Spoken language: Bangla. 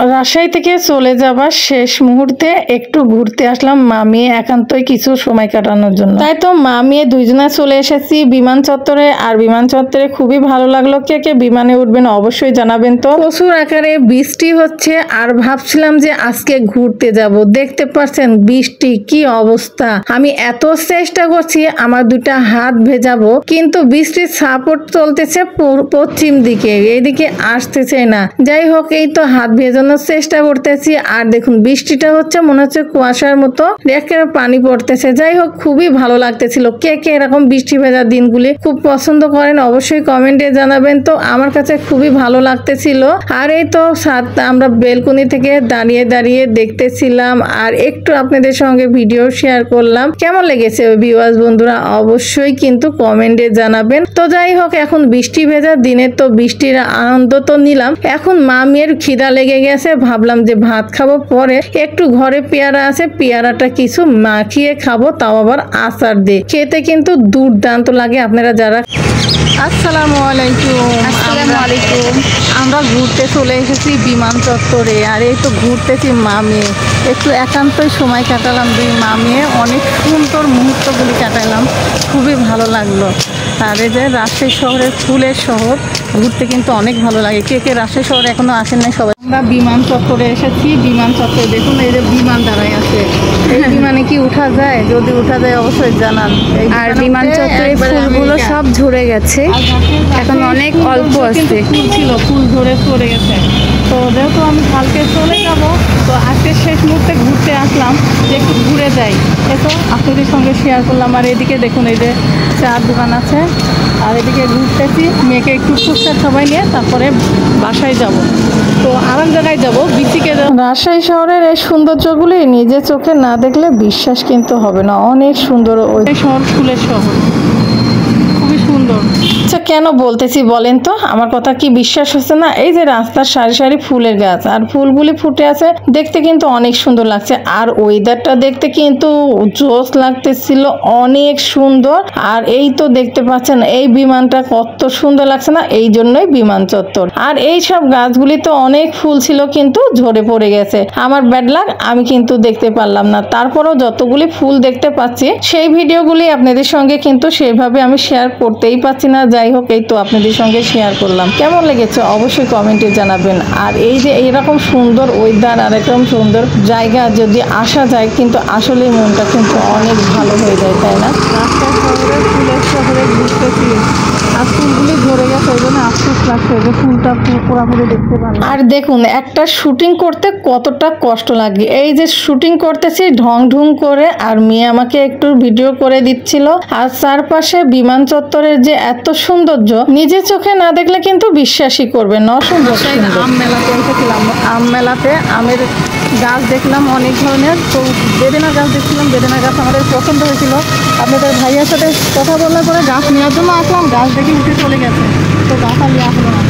রাজশাহী থেকে চলে যাবার শেষ মুহূর্তে একটু ঘুরতে আসলাম মামি একান্তই কিছু সময় কাটানোর জন্য। তাই তো মামি দুইজনে চলে এসেছি বিমান চত্বরে। আর বিমান চত্বরে খুবই ভালো লাগলো। কে কে বিমানে উঠবেন অবশ্যই জানাবেন। তো প্রচুর আকারে বৃষ্টি হচ্ছে আর ভাবছিলাম যে আজকে ঘুরতে যাব। দেখতে পাচ্ছেন বৃষ্টি কি অবস্থা। আমি এত চেষ্টা করছি আমার দুটা হাত ভেজাবো, কিন্তু বৃষ্টির সাপোর্ট চলতেছে পশ্চিম দিকে, এইদিকে আসতেছে না। যাই হোক, এই তো হাত ভেজানোর চেষ্টা করতেছি। আর দেখুন বৃষ্টিটা হচ্ছে মনে হচ্ছে কুয়াশার মতো একেবারে পানি পড়তেছে। যাই হোক, খুবই ভালো লাগতেছিল। কে কে এরকম বৃষ্টি ভেজা দিনগুলি খুব পছন্দ করেন অবশ্যই কমেন্টে জানাবেন। তো আমার কাছে খুবই ভালো লাগতেছিল। আর এই তো আমরা বেলকনি থেকে দাঁড়িয়ে দাঁড়িয়ে দেখতেছিলাম আর একটু আপনাদের সঙ্গে ভিডিও শেয়ার করলাম। কেমন লেগেছে ভিউয়ার্স বন্ধুরা অবশ্যই কিন্তু কমেন্টে জানাবেন। তো যাই হোক, এখন বৃষ্টি ভেজা দিনে তো বৃষ্টির আনন্দ তো নিলাম। এখন মামির খিদা লেগে গেছে, ভাবলাম যে ভাত খাবো পরে, একটু ঘরে পেয়ারা আছে, পেয়ারাটা কিছু মাখিয়ে খাবো, তাও আবার আচার দিয়ে। খেতে কিন্তু দুর্দান্ত লাগে। আপনারা যারা আসসালামু আলাইকুম। আমরা ঘুরতে চলে এসেছি বিমান চত্বরে। আর এই তো ঘুরতেছি মামি, একটু একান্তই সময় কাটালাম দুই মামিয়ে, অনেক সুন্দর মুহূর্তগুলি কাটালাম, খুবই ভালো লাগলো। আর এই যে রাজশাহী শহরের ফুলের শহর, ঘুরতে কিন্তু অনেক ভালো লাগে। কে কে রাজশাহী শহরে এখনো আসেন নাই সবাই। আমরা বিমান চত্বরে এসেছি। বিমান চত্বরে দেখুন এই যে বিমান দাঁড়ায় আছে। এই বিমানে কি উঠা যায়? যদি উঠা যায় অবশ্যই জানান। আর বিমান চত্বরে ফুলগুলো সব ঝরে গেছে, এখন অনেক অল্প আছে। ফুল ছিল, ফুল ঝরে পড়ে গেছে। তো যেহেতু আমি কালকে চলে যাব, তো আজকে শেষ মুহূর্তে ঘুরতে আসলাম যে একটু ঘুরে যাই। এতো আপনাদের সঙ্গে শেয়ার করলাম। আর এদিকে দেখুন এই যে চার দোকান আছে। আর এদিকে ঘুরতেছি, মেয়েকে একটু ফুচকা খাওয়াই নিয়ে তারপরে বাসায় যাব। তো আরাম জায়গায় যাবো, বিচিকে। রাজশাহী শহরের এই সৌন্দর্যগুলি নিজে চোখে না দেখলে বিশ্বাস কিন্তু হবে না। অনেক সুন্দর ওই শহর, ফুলের শহর, খুবই সুন্দর। আচ্ছা, কেন বলতেছি বলেন তো? আমার কথা কি বিশ্বাস হচ্ছে না? এই যে রাস্তার সারি সারি ফুলের গাছ আর ফুলগুলি ফুটে আছে, দেখতে কিন্তু অনেক সুন্দর লাগছে। আর ওয়েদারটা দেখতে কিন্তু জোস লাগতেছিল, অনেক সুন্দর। আর এই তো দেখতে পাচ্ছেন এই বিমানটা কত সুন্দর লাগছে না? এই জন্যই বিমান চত্বর। আর এই সব গাছগুলি তো অনেক ফুল ছিল, কিন্তু ঝরে পড়ে গেছে। আমার ব্যাড লাক, আমি কিন্তু দেখতে পারলাম না। তারপরেও যতগুলি ফুল দেখতে পাচ্ছি সেই ভিডিওগুলি আপনাদের সঙ্গে কিন্তু সেভাবে আমি শেয়ার করতেই পাচ্ছি না। যাই হোক, এই তো আপনাদের সঙ্গে শেয়ার করলাম। কেমন লেগেছে অবশ্যই কমেন্টে জানাবেন। আর এই যে এইরকম সুন্দর ওয়েদার আর এরকম সুন্দর জায়গা যদি আসা যায়, কিন্তু আসলেই মনটা কিন্তু অনেক ভালো হয়ে যায়, তাই না? রাস্তা শহরে ফুলের শহরে ঘুরতেছি আর ফুলগুলি ধরে গেছে, ওই জন্য আফসোস লাগছে যে ফুলটা পুরোপুরি দেখতে পারলাম। আর দেখুন একটা শুটিং করতে কতটা কষ্ট লাগে। এই যে শুটিং করতেছি ঢং ঢুং করে, আর মেয়ে আমাকে একটু ভিডিও করে দিচ্ছিল। আর চারপাশে বিমান চত্বরের যে এত সৌন্দর্য নিজের চোখে না দেখলে কিন্তু বিশ্বাসই করবেন না। অসম্ভব সুন্দর। আম মেলাতে এসেছিলাম। আম মেলাতে আমের গাছ দেখলাম অনেক ধরনের। তো বেদেনা গাছ দেখছিলাম, বেদেনা গাছ আমাদের পছন্দ হয়েছিল। আপনাদের ভাইয়ের সাথে কথা বলার পরে গাছ নেওয়ার জন্য আসলাম, গাছ দেখে উঠে চলে গেছে। তো গাছ আর নিয়ে আসলো না।